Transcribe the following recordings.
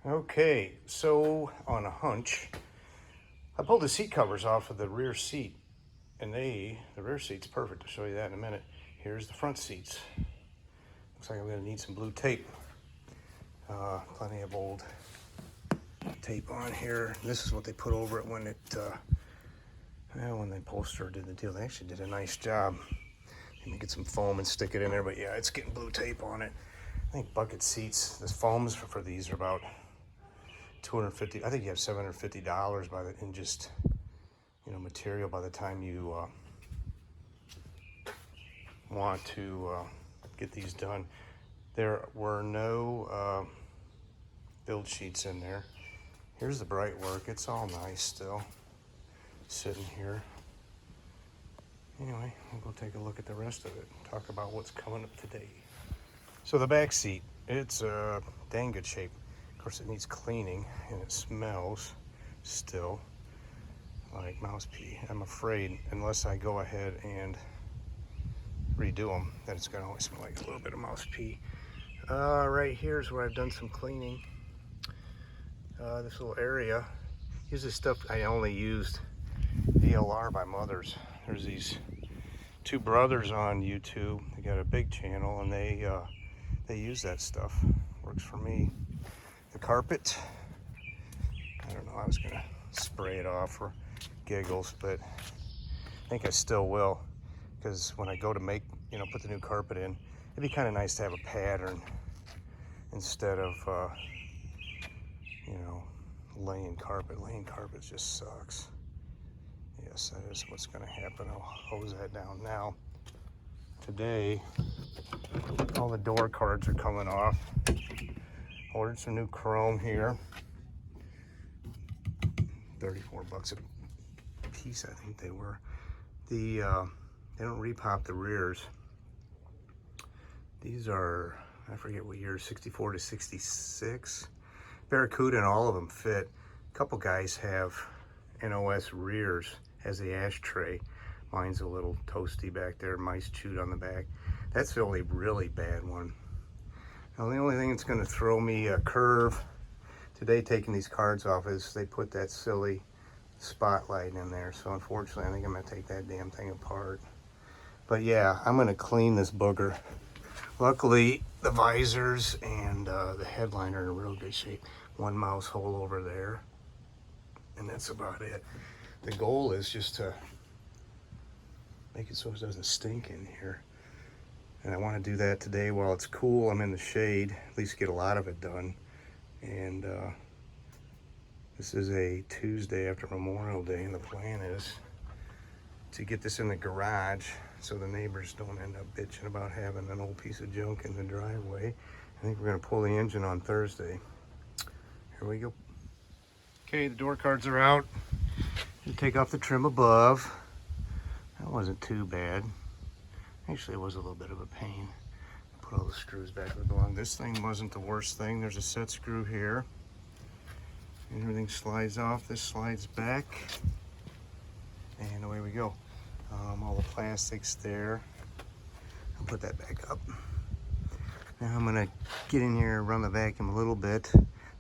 Okay, so on a hunch, I pulled the seat covers off of the rear seat, and the rear seat's perfect. I'll show you that in a minute. Here's the front seats. Looks like I'm gonna need some blue tape. Plenty of old tape on here. This is what they put over it when the upholsterer did the deal. They actually did a nice job. Let me get some foam and stick it in there, but yeah, it's getting blue tape on it. I think bucket seats, the foams for these are about $250. I think you have $750 in just material by the time you want to get these done. There were no build sheets in there. Here's the bright work. It's all nice still sitting here. Anyway, we'll go take a look at the rest of it. Talk about what's coming up today. So the back seat, it's dang good shape. Of course, it needs cleaning and it smells still like mouse pee. I'm afraid unless I go ahead and redo them, that it's gonna always smell like a little bit of mouse pee. Right here is where I've done some cleaning. This little area. Here's the stuff I only used DLR by Mothers. There's these two brothers on YouTube. They got a big channel and they use that stuff. Works for me. The carpet, I don't know, I was gonna spray it off for giggles, but I think I still will, because when I go to put the new carpet in, it'd be kind of nice to have a pattern instead of laying carpet. Laying carpet just sucks. Yes, that is what's gonna happen. I'll hose that down now. Today, all the door cards are coming off. Ordered some new chrome here. 34 bucks a piece, I think they were. They don't repop the rears. These are, I forget what year, 64 to 66. Barracuda and all of them fit. A couple guys have NOS rears as the ashtray. Mine's a little toasty back there. Mice chewed on the back. That's the only really bad one. Now, the only thing that's going to throw me a curve today taking these cards off is they put that silly spotlight in there. So unfortunately, I think I'm going to take that damn thing apart. But yeah, I'm going to clean this booger. Luckily, the visors and the headliner are in real good shape. One mouse hole over there, and that's about it. The goal is just to make it so it doesn't stink in here. And I want to do that today while it's cool. I'm in the shade, at least get a lot of it done. And this is a Tuesday after Memorial Day, and the plan is to get this in the garage so the neighbors don't end up bitching about having an old piece of junk in the driveway. I think we're going to pull the engine on Thursday. Here we go. Okay, the door cards are out. You take off the trim above. That wasn't too bad. Actually, it was a little bit of a pain. Put all the screws back where they belong. This thing wasn't the worst thing. There's a set screw here. And everything slides off. This slides back. And away we go. All the plastics there. I'll put that back up. Now I'm gonna get in here and run the vacuum a little bit.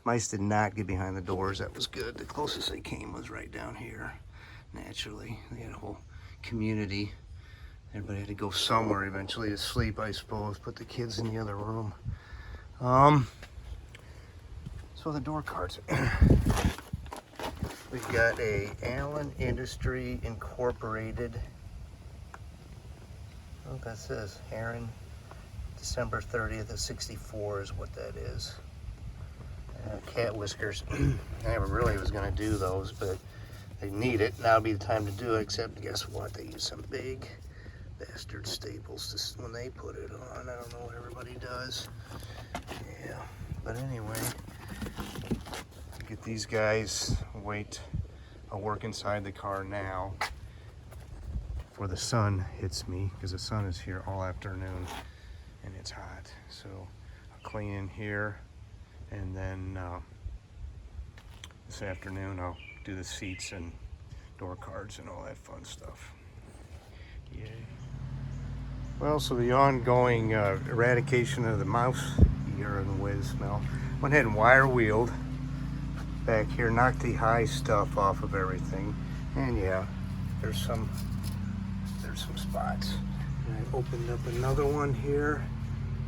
Mice did not get behind the doors. That was good. The closest they came was right down here. Naturally, they had a whole community. Everybody had to go somewhere eventually to sleep, I suppose. Put the kids in the other room. So the door cards. We've got a Allen Industry Incorporated. Oh, that says Aaron, December 30th of 64 is what that is. Cat whiskers. I never really was going to do those, but they need it. Now would be the time to do it, except guess what? They use some big bastard staples when they put it on. I don't know what everybody does. Yeah, but anyway, get these guys. I'll work inside the car now before the sun hits me, because the sun is here all afternoon and it's hot. So I'll clean in here, and then this afternoon I'll do the seats and door cards and all that fun stuff. Yay. Well, so the ongoing eradication of the mouse urine whiz smell. Went ahead and wire wheeled. back here, knock the high stuff off of everything. And yeah, there's some spots. And I opened up another one here,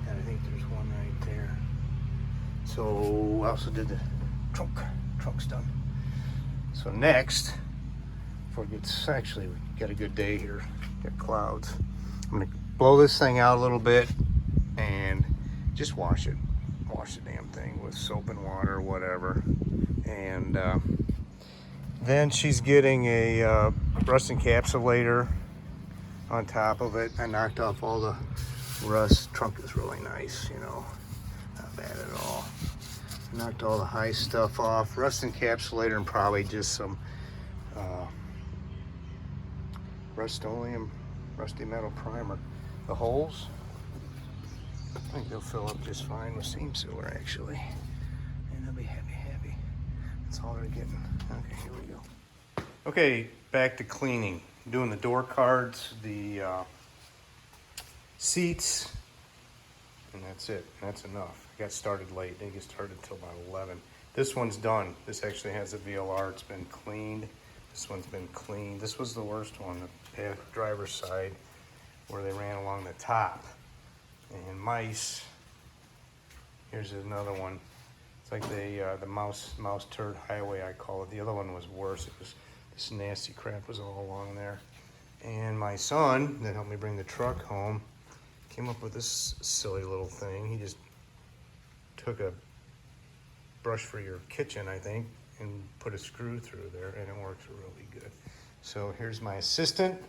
and I think there's one right there. So I also did the trunk's done. So next, before it gets, actually we got a good day here, got clouds. I'm gonna blow this thing out a little bit and just wash the damn thing with soap and water or whatever. And then she's getting a rust encapsulator on top of it. I knocked off all the rust. Trunk is really nice, you know, not bad at all. Knocked all the high stuff off. Rust encapsulator and probably just some Rust-Oleum rusty metal primer. The holes, I think they'll fill up just fine with seam sealer actually. And they'll be happy. That's all they're getting. Okay, here we go. Okay, back to cleaning. Doing the door cards, the seats, and that's it. That's enough. I got started late. Didn't get started until about 11. This one's done. This actually has a VLR. It's been cleaned. This one's been cleaned. This was the worst one, the driver's side, where they ran along the top. And mice. Here's another one. It's like the mouse turd highway, I call it. The other one was worse. It was, this nasty crap was all along there. And my son, that helped me bring the truck home, came up with this silly little thing. He just took a brush for your kitchen, I think, and put a screw through there, and it works really good. So here's my assistant.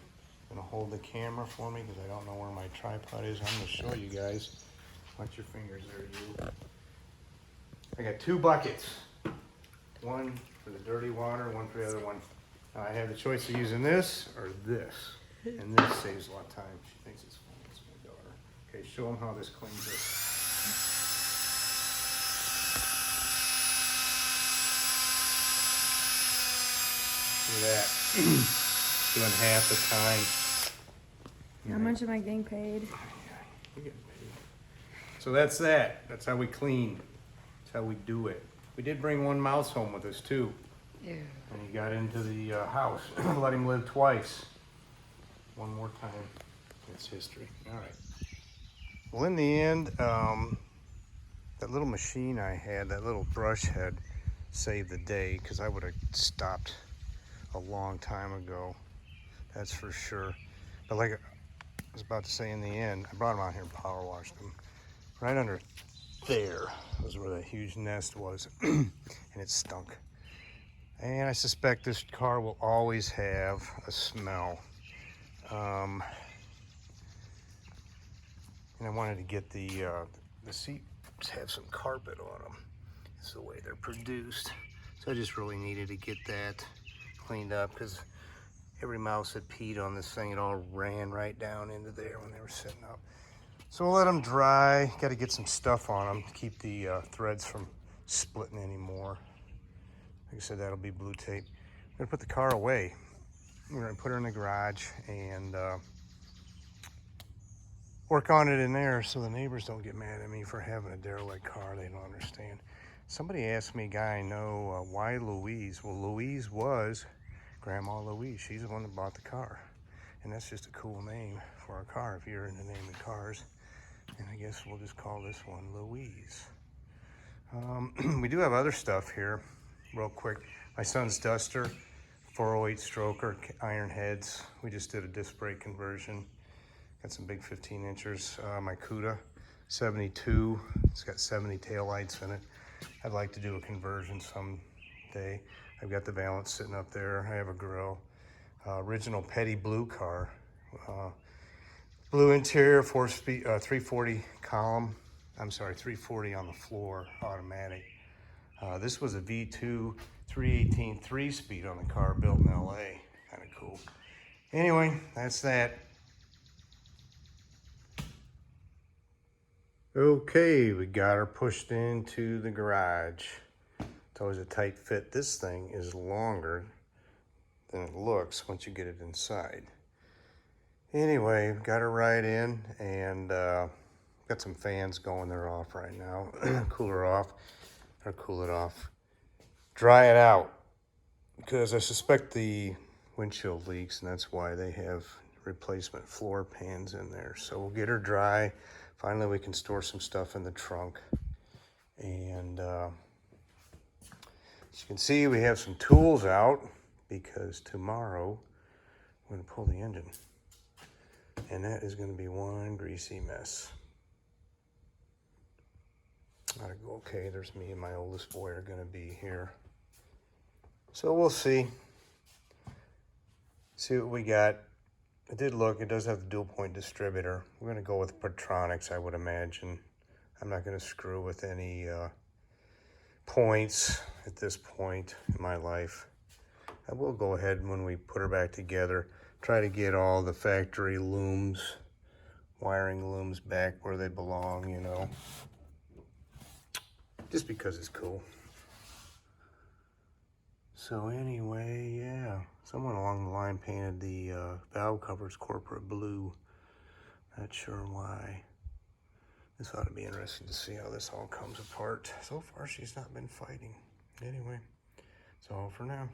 Gonna hold the camera for me because I don't know where my tripod is. I'm gonna show you guys. Watch your fingers there, you. I got 2 buckets. One for the dirty water, one for the other one. I have the choice of using this or this. And this saves a lot of time. She thinks it's fun. It's my daughter. Okay, show them how this cleans it. See that? Doing half the time. How much am I getting paid? You're getting paid. So that's that. That's how we clean. That's how we do it. We did bring one mouse home with us too. Ew. And he got into the house. Let him live twice. One more time. It's history. All right. Well, in the end, that little machine I had, that little brush head, saved the day because I would have stopped a long time ago. That's for sure. But like I was about to say in the end, I brought them out here and power washed them. Right under there was where that huge nest was, and it stunk. And I suspect this car will always have a smell. And I wanted to get the seats have some carpet on them. It's the way they're produced. So I just really needed to get that cleaned up because every mouse that peed on this thing, it all ran right down into there when they were sitting up. So we'll let them dry. Got to get some stuff on them to keep the threads from splitting anymore. Like I said, that'll be blue tape. I'm gonna put the car away. We're gonna put her in the garage and work on it in there so the neighbors don't get mad at me for having a derelict car. They don't understand. Somebody asked me, guy I know, why Louise? Well, Louise was Grandma Louise. She's the one that bought the car. And that's just a cool name for a car if you're into naming cars. And I guess we'll just call this one Louise. We do have other stuff here, real quick. My son's Duster, 408 stroker, iron heads. We just did a disc brake conversion. Got some big 15 inchers. My Cuda, 72. It's got 70 taillights in it. I'd like to do a conversion someday. I've got the valance sitting up there. I have a grill. Original Petty blue car. Blue interior, 340 column. I'm sorry, 340 on the floor, automatic. This was a V2 318 3-speed on the car, built in LA. Kind of cool. Anyway, that's that. Okay, we got her pushed into the garage. It's always a tight fit. This thing is longer than it looks once you get it inside. Anyway, got her right in and got some fans going. They're off right now. Cool her off, or cool it off. dry it out, because I suspect the windshield leaks, and that's why they have replacement floor pans in there. So we'll get her dry. Finally, we can store some stuff in the trunk. And as you can see, we have some tools out, because tomorrow we're going to pull the engine. And that is going to be one greasy mess. Okay, there's me and my oldest boy are going to be here. So we'll see. See what we got. I did look, it does have the dual point distributor. We're going to go with Patronics, I would imagine. I'm not going to screw with any points at this point in my life. I will go ahead when we put her back together, try to get all the factory looms, wiring looms back where they belong, you know. Just because it's cool. So anyway, yeah. Someone along the line painted the valve covers corporate blue. Not sure why. This ought to be interesting to see how this all comes apart. So far, she's not been fighting. Anyway, that's all for now.